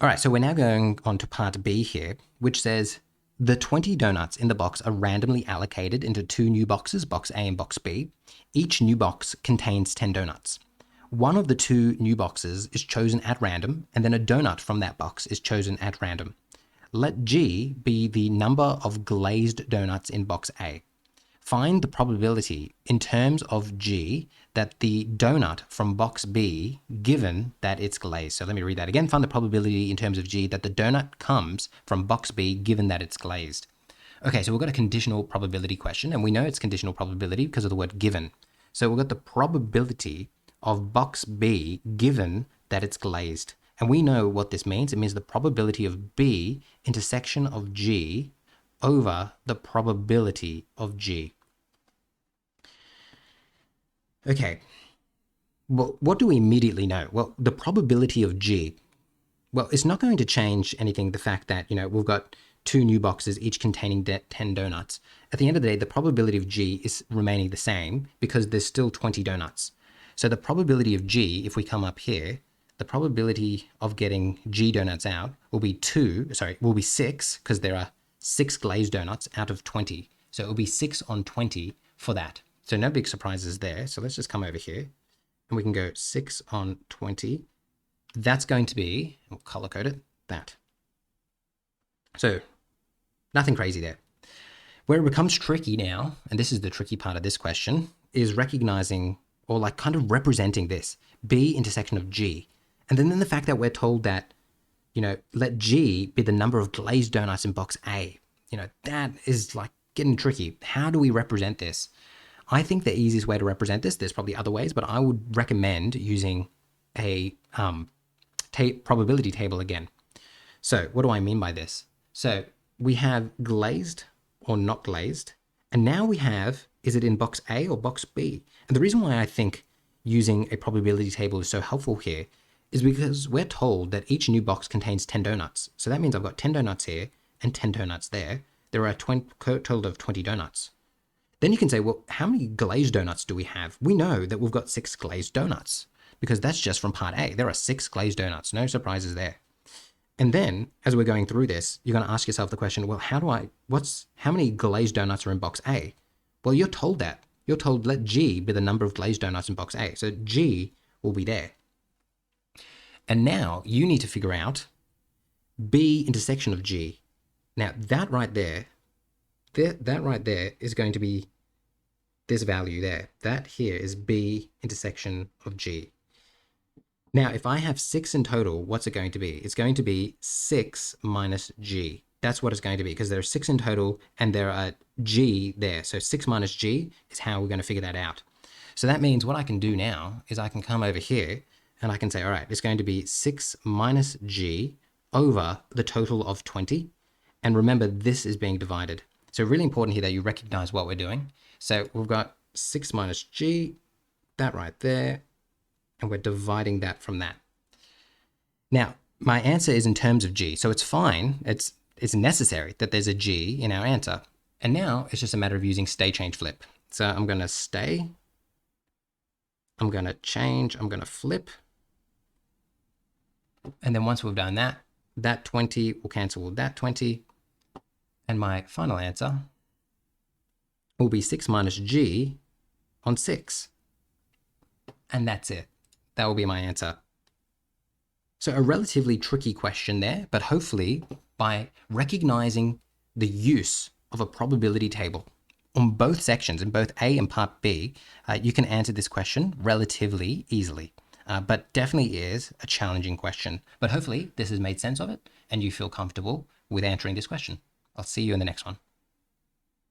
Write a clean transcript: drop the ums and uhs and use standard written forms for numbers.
All right, so we're now going on to part B here, which says the 20 donuts in the box are randomly allocated into two new boxes, box A and box B. Each new box contains 10 donuts. One of the two new boxes is chosen at random, and then a donut from that box is chosen at random. Let G be the number of glazed donuts in box A. Find the probability in terms of G that the donut from box B, given that it's glazed. So let me read that again. Find the probability in terms of G that the donut comes from box B, given that it's glazed. Okay, so we've got a conditional probability question, and we know it's conditional probability because of the word given. So we've got the probability of box B given that it's glazed. And we know what this means. It means the probability of B intersection of G over the probability of G. Okay, well, what do we immediately know? Well, the probability of G, well, it's not going to change anything, the fact that, we've got two new boxes, each containing 10 donuts. At the end of the day, the probability of G is remaining the same because there's still 20 donuts. So the probability of G, if we come up here, the probability of getting G donuts out will be 6, because there are 6 glazed donuts out of 20. So it will be 6 on 20 for that. So no big surprises there. So let's just come over here and we can go 6 on 20. That's going to be, we'll color code it, that. So nothing crazy there. Where it becomes tricky now, and this is the tricky part of this question, is recognizing or like kind of representing this B intersection of G. And then the fact that we're told that, let G be the number of glazed donuts in box A. That is like getting tricky. How do we represent this? I think the easiest way to represent this, there's probably other ways, but I would recommend using a probability table again. So what do I mean by this? So we have glazed or not glazed, and now we have, is it in box A or box B? And the reason why I think using a probability table is so helpful here is because we're told that each new box contains 10 donuts. So that means I've got 10 donuts here and 10 donuts there. There are a total of 20 donuts. Then you can say, well, how many glazed donuts do we have? We know that we've got 6 glazed donuts because that's just from part A. There are 6 glazed donuts, no surprises there. And then as we're going through this, you're going to ask yourself the question, well, how many glazed donuts are in box A? Well, you're told that. You're told let G be the number of glazed donuts in box A. So G will be there. And now you need to figure out B intersection of G. Now that right there is going to be this value there. That here is B intersection of G. Now, if I have 6 in total, what's it going to be? It's going to be 6 minus G. That's what it's going to be because there are 6 in total and there are G there. So 6 minus G is how we're going to figure that out. So that means what I can do now is I can come over here and I can say, all right, it's going to be 6 minus G over the total of 20. And remember, this is being divided. So really important here that you recognize what we're doing. So we've got 6 minus G, that right there, and we're dividing that from that. Now, my answer is in terms of G, so it's fine. It's necessary that there's a G in our answer. And now it's just a matter of using stay, change, flip. So I'm going to stay, I'm going to change, I'm going to flip. And then once we've done that, that 20 will cancel with that 20. And my final answer will be 6 minus G on 6. And that's it. That will be my answer. So a relatively tricky question there, but hopefully by recognizing the use of a probability table on both sections, in both A and part B, you can answer this question relatively easily. But definitely is a challenging question. But hopefully this has made sense of it and you feel comfortable with answering this question. I'll see you in the next one.